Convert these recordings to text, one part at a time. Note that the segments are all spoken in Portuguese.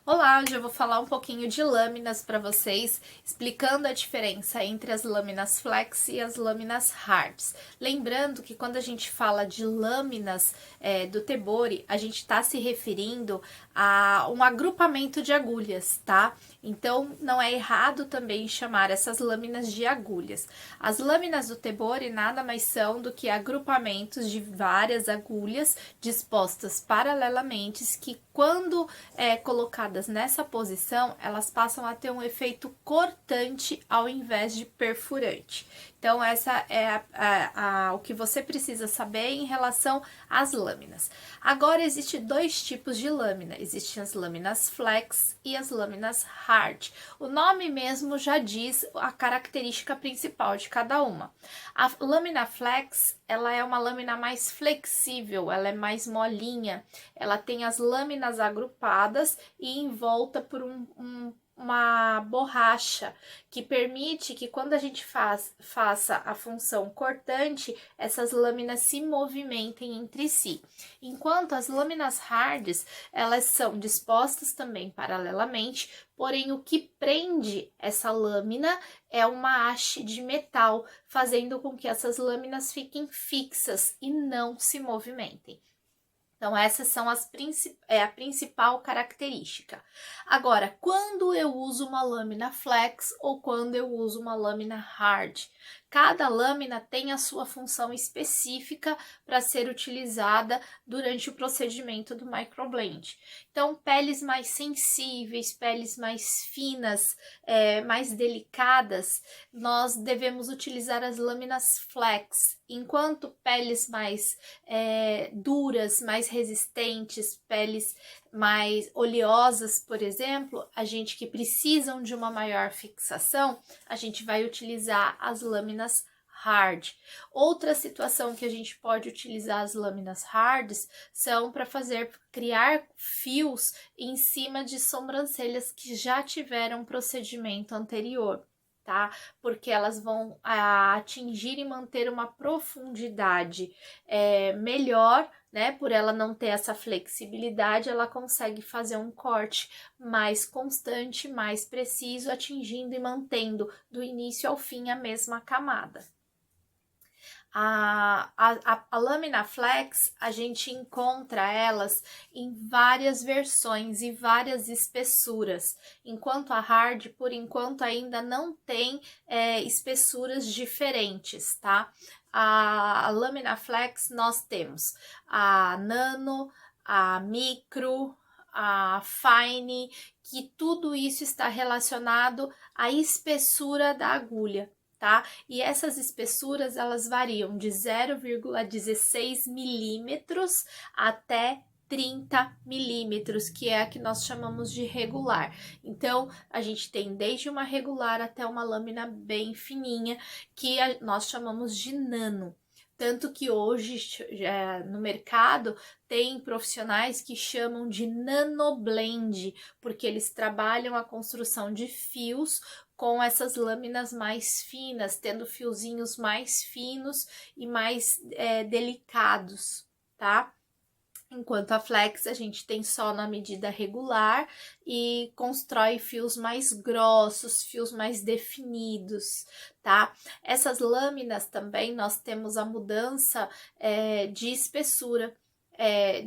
Olá, hoje eu vou falar um pouquinho de lâminas para vocês, explicando a diferença entre as lâminas flex e as lâminas hards. Lembrando que quando a gente fala de lâminas do Tebori, a gente está se referindo a um agrupamento de agulhas, tá? Então, não é errado também chamar essas lâminas de agulhas. As lâminas do Tebori nada mais são do que agrupamentos de várias agulhas dispostas paralelamente que, quando colocadas nessa posição, elas passam a ter um efeito cortante ao invés de perfurante. Então, essa é o que você precisa saber em relação às lâminas. Agora, existem dois tipos de lâmina. Existem as lâminas flex e as lâminas hard. O nome mesmo já diz a característica principal de cada uma. A lâmina flex, ela é uma lâmina mais flexível, ela é mais molinha, ela tem as lâminas agrupadas e em volta por uma borracha que permite que, quando a gente faça a função cortante, essas lâminas se movimentem entre si. Enquanto as lâminas hards, elas são dispostas também paralelamente, porém o que prende essa lâmina é uma haste de metal, fazendo com que essas lâminas fiquem fixas e não se movimentem. Então, essas são a principal característica. Agora, quando eu uso uma lâmina flex ou quando eu uso uma lâmina hard, cada lâmina tem a sua função específica para ser utilizada durante o procedimento do microblend. Então, peles mais sensíveis, peles mais finas, mais delicadas, nós devemos utilizar as lâminas flex, enquanto peles mais duras, mais resistentes, peles mais oleosas, por exemplo, a gente que precisam de uma maior fixação, a gente vai utilizar as lâminas hard. Outra situação que a gente pode utilizar as lâminas hards são para criar fios em cima de sobrancelhas que já tiveram procedimento anterior, tá? Porque elas vão atingir e manter uma profundidade melhor, né? Por ela não ter essa flexibilidade, ela consegue fazer um corte mais constante, mais preciso, atingindo e mantendo do início ao fim a mesma camada. A lâmina flex, a gente encontra elas em várias versões e várias espessuras, enquanto a hard, por enquanto, ainda não tem espessuras diferentes, tá? A lâmina flex, nós temos a nano, a micro, a fine, que tudo isso está relacionado à espessura da agulha, tá? E essas espessuras, elas variam de 0,16 milímetros até 30 milímetros, que é a que nós chamamos de regular. Então, a gente tem desde uma regular até uma lâmina bem fininha, que nós chamamos de nano. Tanto que hoje, no mercado, tem profissionais que chamam de nanoblend, porque eles trabalham a construção de fios com essas lâminas mais finas, tendo fiozinhos mais finos e mais delicados, tá? Enquanto a flex a gente tem só na medida regular e constrói fios mais grossos, fios mais definidos, tá? Essas lâminas também nós temos a mudança de espessura,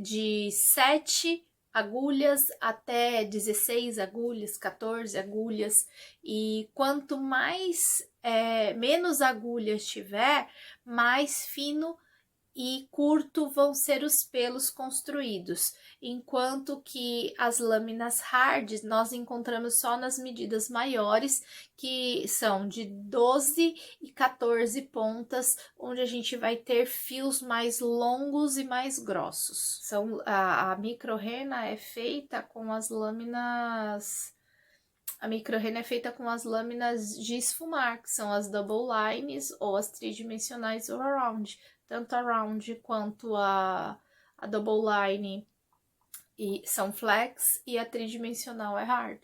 de 7 agulhas até 16 agulhas, 14 agulhas, e quanto menos agulhas tiver, mais fino e curto vão ser os pelos construídos, enquanto que as lâminas hard nós encontramos só nas medidas maiores, que são de 12 e 14 pontas, onde a gente vai ter fios mais longos e mais grossos. A micro-rena é feita com as lâminas... A micro-rena é feita com as lâminas de esfumar, que são as double lines ou as tridimensionais all around. Tanto a round quanto a double line são flex e a tridimensional é hard.